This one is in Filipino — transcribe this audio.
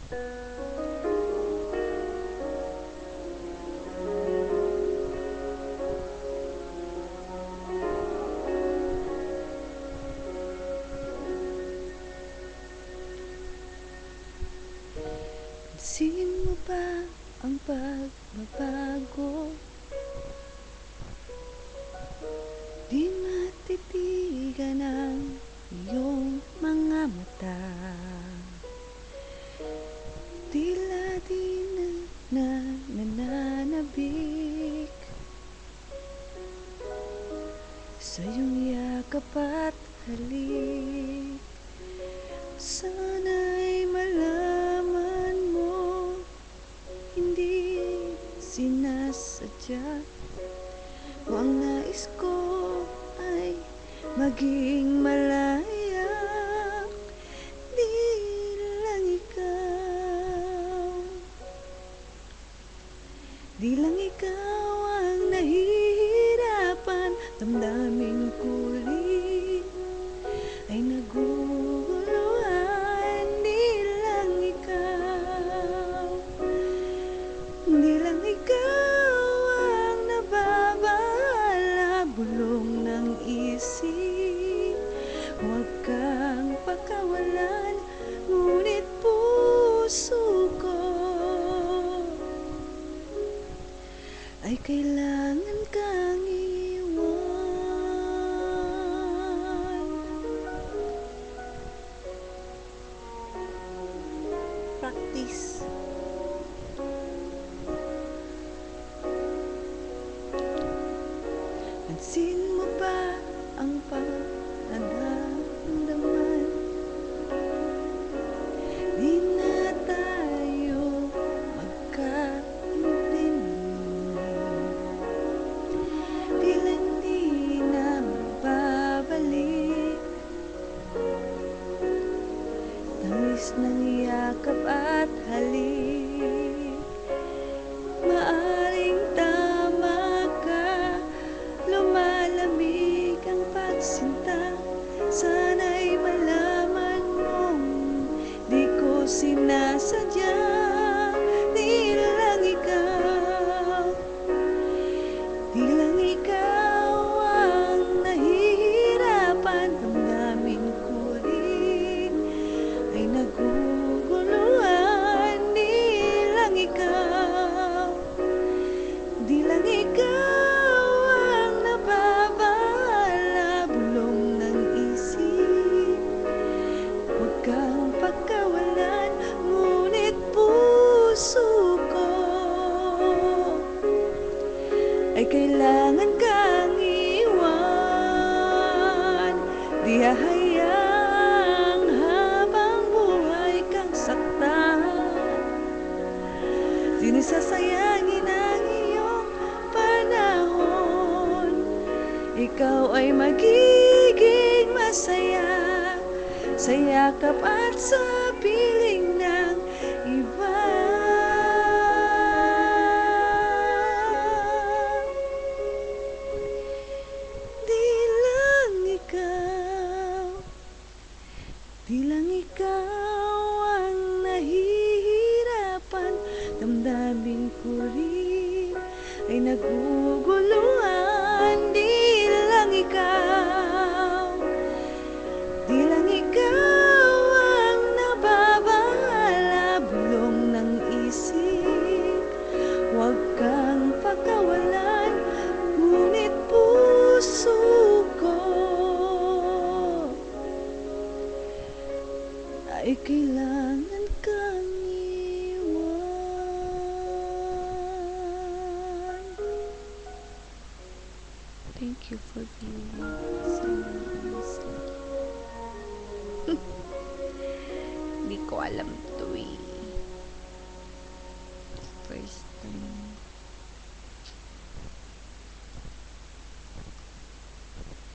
Pansin mo ba ang pagbabago? Di matitigan ang iyong mga mata. Tila di na nananabik sa iyong yakap at halik. Sana'y malaman mo, hindi sinasadya mo. Ang nais ko ay maging malaya. Di lang ikaw, di lang ikaw ang nahihirapan. Damdamin ko rin ay naguguluhan. Di lang ikaw, di lang ikaw ang nababahala. Bulong ng isip, huwag kang pakawalan. Ngunit puso ko ay kailangan kang iwan. Practice. Pansin mo ba ang pagdadamdaman? Di na tayo magkaintindihan. Tila di na mababalik tamis ng yakap at halik. Maaring tama ka, lumalamig ang pagsinta. Sana'y malaman mong di ko sinasadya. Di lang ikaw, di lang ikaw ang nahihirapan. Damdamin ko rin ay naguguluhan. Di lang ikaw, di lang ikaw ang nababahala. Bulong ng isip, huwag kang pagkawalan. Ngunit puso ko ay kailangan kang iwan. Di hahayang habang buhay kang saktan. Sinisasayangin ang iyong panahon. Ikaw ay magiging masaya sa yakap at sa piling ng iba. Di lang ikaw, di lang ikaw ang nahihirapan. Damdamin ko rin ay naguguluhan. Di lang ikaw, di lang ikaw ang nababahala. Bulong ng isip, huwag kang pakawalan. Ngunit puso ko ay kailangan kang iwan. Thank you for being so honestly. Hindi ko alam.